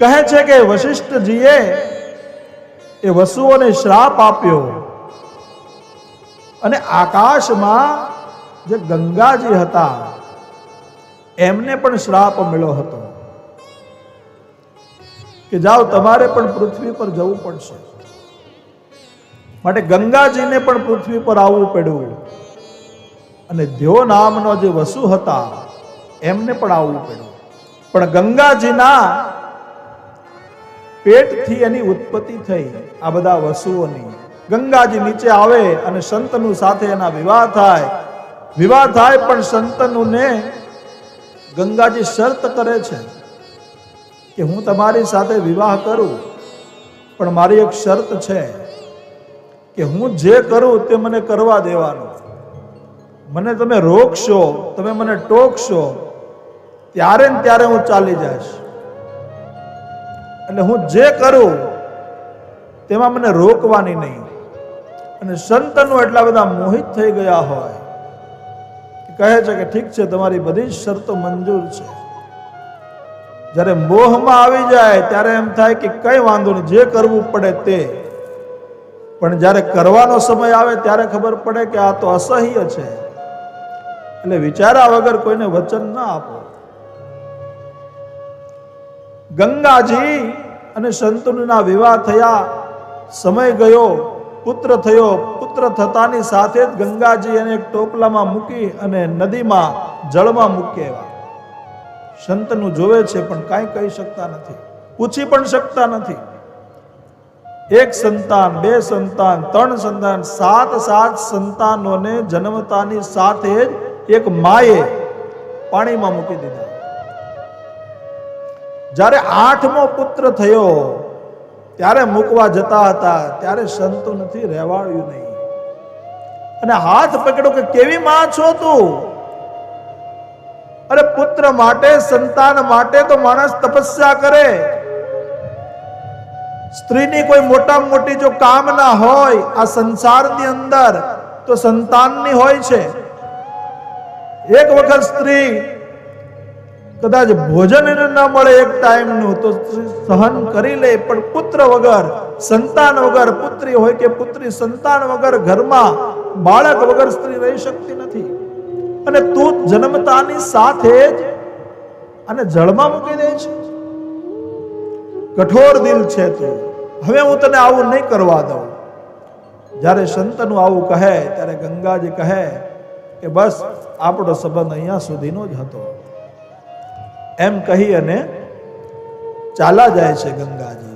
કહે છે કે વશિષ્ઠજીએ એ વસુઓને શ્રાપ આપ્યો અને આકાશમાં જે ગંગાજી હતા એમને પણ શ્રાપ મળ્યો હતો કે જાઓ તમારે પણ પૃથ્વી પર જવું પડશે. માટે ગંગાજીને પણ પૃથ્વી પર આવવું પડ્યું અને ધ્યો નામનો જે વસુ હતા એમને પણ આવવું પડ્યું. પણ ગંગાજીના પેટથી એની ઉત્પત્તિ થઈ આ બધા વસુઓની. ગંગાજી નીચે આવે અને શંતનુ સાથે એના વિવાહ થાય. વિવાહ થાય પણ શંતનુને ગંગાજી શરત કરે છે કે હું તમારી સાથે વિવાહ કરું પણ મારી એક શરત છે કે હું જે કરું તે મને કરવા દેવાનું. મને તમે રોકશો, તમે મને ટોકશો ત્યારે ને ત્યારે હું ચાલી જઈશ. એટલે હું જે કરું તેમાં મને રોકવાની નહીં. અને શંતનુ એટલા બધા મોહિત થઈ ગયા હોય કહે છે કે ઠીક છે, તમારી બધી જ શરતો મંજૂર છે. જ્યારે મોહમાં આવી જાય ત્યારે એમ થાય કે કઈ વાંધો નહીં, જે કરવું પડે તે. પણ જ્યારે કરવાનો સમય આવે ત્યારે ખબર પડે કે આ તો અસહ્ય છે. એટલે વિચારા વગર કોઈને વચન ના આપો. ગંગાજી અને શંતનુના વિવાહ થયા, સમય ગયો, પુત્ર થયો. પુત્ર થતાની સાથે જ ગંગાજી એને એક ટોપલામાં મૂકી અને નદીમાં જળમાં મૂકી આવ્યા. શંતનુ જોવે છે પણ કાંઈ કહી શકતા નથી, પૂછી પણ શકતા નથી. એક સંતાન, બે સંતાન, ત્રણ સંતાન, સાત સંતાનોને જન્મતાની સાથે જ એક માએ પાણીમાં મૂકી દીધા. જ્યારે 8મો પુત્ર થયો ત્યારે મૂકવા જતા હતા ત્યારે શંતનુથી રહેવાયું નહીં અને હાથ પકડ્યો કે કેવી માં છો તું? અરે પુત્ર માટે, સંતાન માટે તો માણસ તપસ્યા કરે. સ્ત્રીની કોઈ મોટામાં મોટી જો કામના હોય આ સંસારની અંદર તો સંતાનની હોય છે. એક વખત સ્ત્રી કદાચ ભોજન ન મળે એક ટાઈમનું તો સહન કરી લે, પણ પુત્ર વગર, સંતાન વગર, પુત્રી હોય કે પુત્રી, સંતાન વગર ઘરમાં બાળક વગર સ્ત્રી રહી શકતી નથી. અને તું જન્મતાની સાથે જ અને જળમાં મૂકી દે છે. કઠોર દિલ છે તું, હવે હું તને આવું નહીં કરવા દઉં. જ્યારે શંતનુ આવું કહે ત્યારે ગંગાજી કહે કે બસ આપણો સંબંધ અહીંયા સુધીનો જ હતો. એમ કહી અને ચાલા જાય છે ગંગાજી.